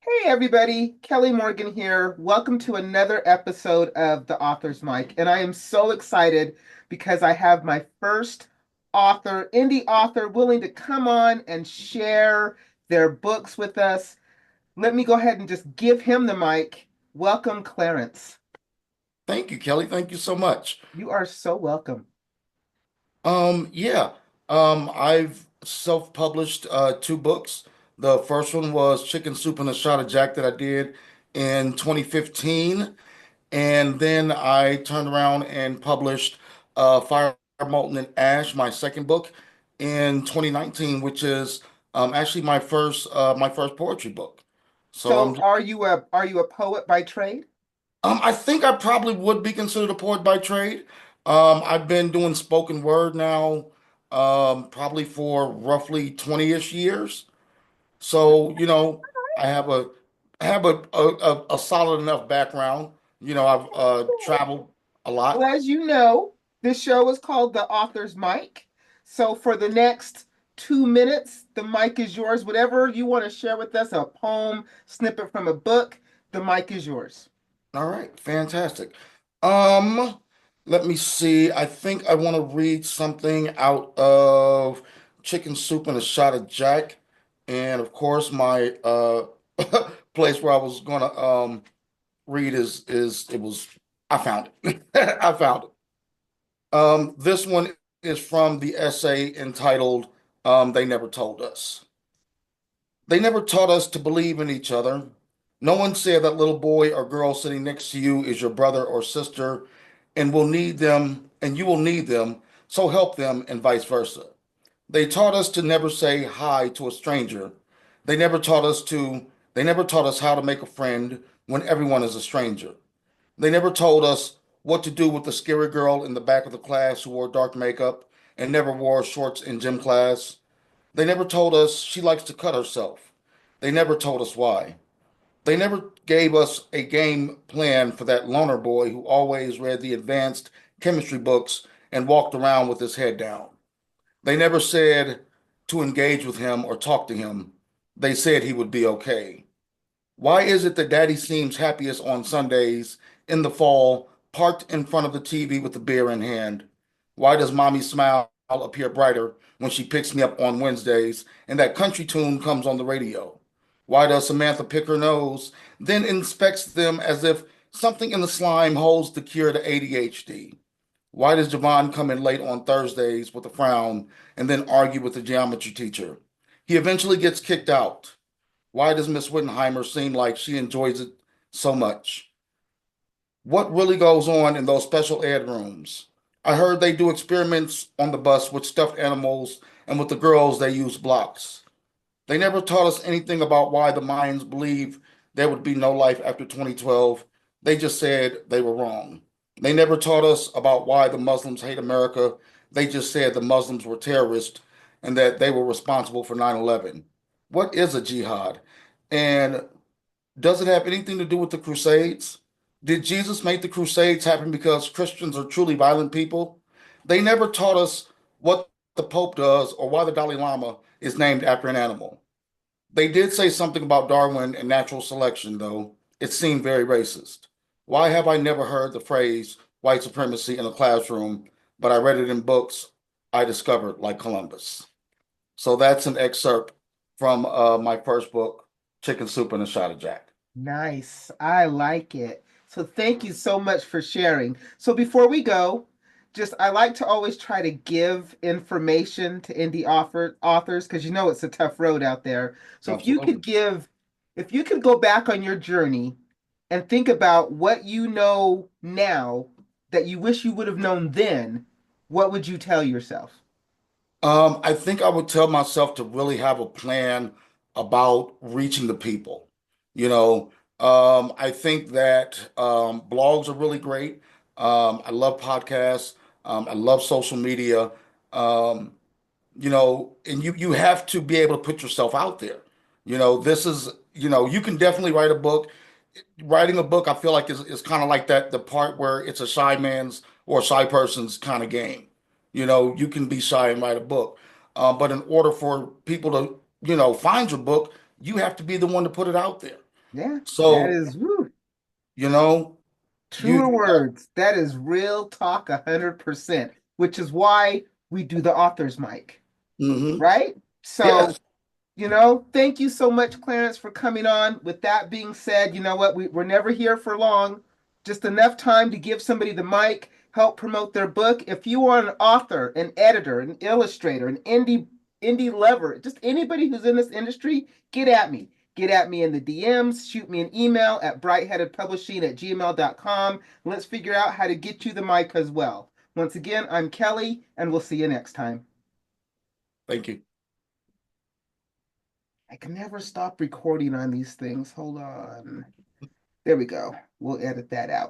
Hey everybody, Kelly Morgan here. Welcome to another episode of The Author's Mic. And I am so excited because I have my first author, indie author, willing to come on and share their books with us. Let me go ahead and just give him the mic. Welcome, Clarence. Thank you, Kelly. Thank you so much. You are so welcome. Yeah. I've self-published two books. The first one was Chicken Soup and a Shot of Jack that I did in 2015. And then I turned around and published Fire, Molten and Ash, my second book, in 2019, which is actually my first poetry book. So So are you a poet by trade? I think I probably would be considered a poet by trade. I've been doing spoken word now, probably for roughly 20-ish years. So, I have a solid enough background. I've traveled a Well, lot. as you know, this show is called The Author's Mic. So for the next 2 minutes, the mic is yours. Whatever you want to share with us, a poem, snippet from a book, the mic is yours. All right, fantastic. Um, Let me see. I think I want to read something out of Chicken Soup and a Shot of Jack. And of course, my place where I was gonna read is it was I found it. I found it. This one is from the essay entitled They Never Told Us. They never taught us to believe in each other. No one said that little boy or girl sitting next to you is your brother or sister and will need them and you will need them, so help them and vice versa. They taught us to never say hi to a stranger. They never taught us to they never taught us how to make a friend when everyone is a stranger. They never told us what to do with the scary girl in the back of the class who wore dark makeup and never wore shorts in gym class. They never told us she likes to cut herself. They never told us why. They never gave us a game plan for that loner boy who always read the advanced chemistry books and walked around with his head down. They never said to engage with him or talk to him. They said he would be okay. Why is it that daddy seems happiest on Sundays in the fall, parked in front of the TV with a beer in hand? Why does mommy's smile appear brighter when she picks me up on Wednesdays and that country tune comes on the radio? Why does Samantha pick her nose, then inspects them as if something in the slime holds the cure to ADHD? Why does Javon come in late on Thursdays with a frown and then argue with the geometry teacher? He eventually gets kicked out. Why does Miss Wittenheimer seem like she enjoys it so much? What really goes on in those special ed rooms? I heard they do experiments on the bus with stuffed animals, and with the girls, they use blocks. They never taught us anything about why the Mayans believe there would be no life after 2012. They just said they were wrong. They never taught us about why the Muslims hate America. They just said the Muslims were terrorists and that they were responsible for 9/11. What is a jihad? And does it have anything to do with the Crusades? Did Jesus make the Crusades happen because Christians are truly violent people? They never taught us what the Pope does or why the Dalai Lama is named after an animal. They did say something about Darwin and natural selection, though. It seemed very racist. Why have I never heard the phrase white supremacy in a classroom, but I read it in books I discovered, like Columbus? So that's an excerpt from my first book, Chicken Soup and a Shot of Jack. Nice. I like it. So thank you so much for sharing. So before we go, just I like to always try to give information to authors because you know it's a tough road out there. So Absolutely. if you could go back on your journey and think about what you know now that you wish you would have known then, what would you tell yourself? I think I would tell myself to really have a plan about reaching the people. You know, I think that blogs are really great. I love podcasts. I love social media. Um, and you have to be able to put yourself out there. You can definitely write a book. Writing a book, I feel like is kind of like that, the part where it's a shy man's or a shy person's kind of game. You can be shy and write a book. But in order for people to, find your book, you have to be the one to put it out there. Yeah, that So, is woo, you know, truer you words. That is real talk 100%, which is why we do the author's mic, hmm right? So yes, thank you so much, Clarence, for coming on. With that being said, you know what? We're never here for long. Just enough time to give somebody the mic, help promote their book. If you are an author, an editor, an illustrator, an indie lover, just anybody who's in this industry, get at me. Get at me in the DMs, shoot me an email at brightheadedpublishing@gmail.com. Let's figure out how to get you the mic as well. Once again, I'm Kelly, and we'll see you next time. thank you. I can never stop recording on these things. Hold on. There we go. We'll edit that out.